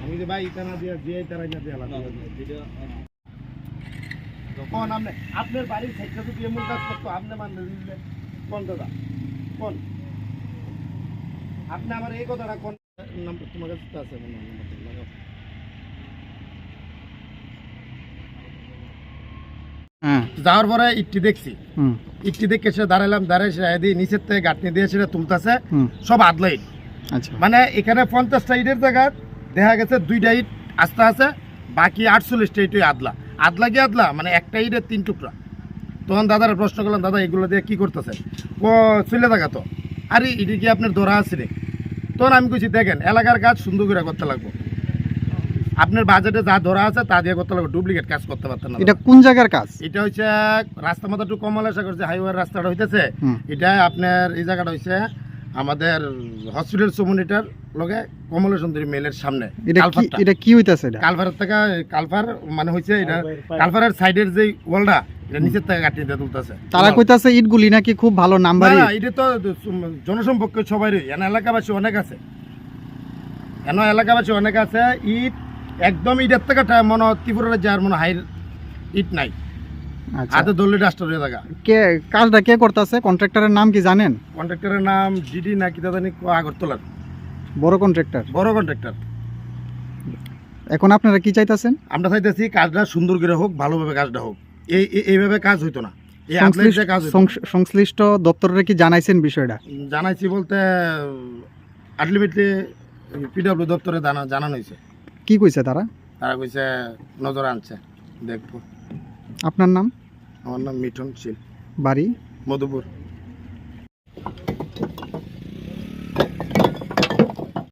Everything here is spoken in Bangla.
আমি যে ভাই ইতানা দিয়ে যে ইতারা না দিয়ে কোন আপনার বাড়ির সাইডটা যদি এমন কাজ করতো আপনি মানতে দিলেন কোন দাদা কোন আপনি আমার এই কথাটা কোন নাম্বার তোমার কাছে আছে যাওয়ার পরে ইটটি দেখছি ইটটি দেখে সে দাঁড়ালাম দাঁড়ায় সে নিচের থেকে গাঁটনি দিয়ে সেটা তুলতেছে সব আদলা ইট। আচ্ছা মানে এখানে 50টা ইটের জায়গা দেখা গেছে 2টা ইট আস্তে আছে বাকি 48টা ইটই আদলা আদলা কি আদলা মানে একটা ইটের 3 টুকরা। তখন দাদারা প্রশ্ন করলাম দাদা এগুলো দিয়ে কি করতেছে ও চলে থাকা তো আরে এটি কি আপনার ধরা আছে রে। তখন আমি কইছি দেখেন এলাকার কাজ সুন্দর করে করতে লাগবো আপনার বাজেটে যা ধরা আছে তা দিয়ে করতে লাগবে ডুপ্লিকেট কাজ করতে পারতেন না। এটা কোন জায়গার কাজ? এটা হচ্ছে রাস্তা মাথা টু কমলাসাগর যে হাইওয়ে রাস্তাটা হইতেছে এটা আপনার এই জায়গাটা হচ্ছে আমাদের হসপিটাল সোমনিটার লগে কমলা সুন্দরী মেলের সামনে। এটা কি হইতাছে? এটা কালভারের থেকে কালভার মানে হচ্ছে এটা কালভারের সাইডের যে ওয়ালটা এটা নিচের থেকে কাটিয়ে দিয়ে তুলতেছে। তারা কইতাছে ইটগুলি নাকি খুব ভালো নাম্বার। না এটা তো জনসম্পর্ক সবারই এখানে এলাকাবাসী অনেক আছে এলাকাবাসী অনেক আছে ইট একদম ইটের থেকে মনে ত্রিপুরার যার মনে হাই ইট নাই হাতে ধরলে ডাস্টার হয়ে থাকা। কে কাজটা কে করতেছে? কন্ট্রাক্টরের নাম কি জানেন? কন্ট্রাক্টরের নাম ডিডি না কি জানি আগরতলার বড় কন্ট্রাক্টর। বড় কন্ট্রাক্টর। এখন আপনারা কি চাইতেছেন? আমরা চাইতেছি কাজটা সুন্দর করে হোক ভালোভাবে কাজটা হোক এইভাবে কাজ হইতো না। সংশ্লিষ্ট দপ্তরে কি জানাইছেন বিষয়টা? জানাইছি বলতে আলটিমেটলি পিডব্লিউ দপ্তরে জানানো হয়েছে। কি কইছে তারা? তারা কইছে নজর আনছে দেখবো। আপনার নাম? আমার নাম মিঠুন শীল, বাড়ি মধুপুর।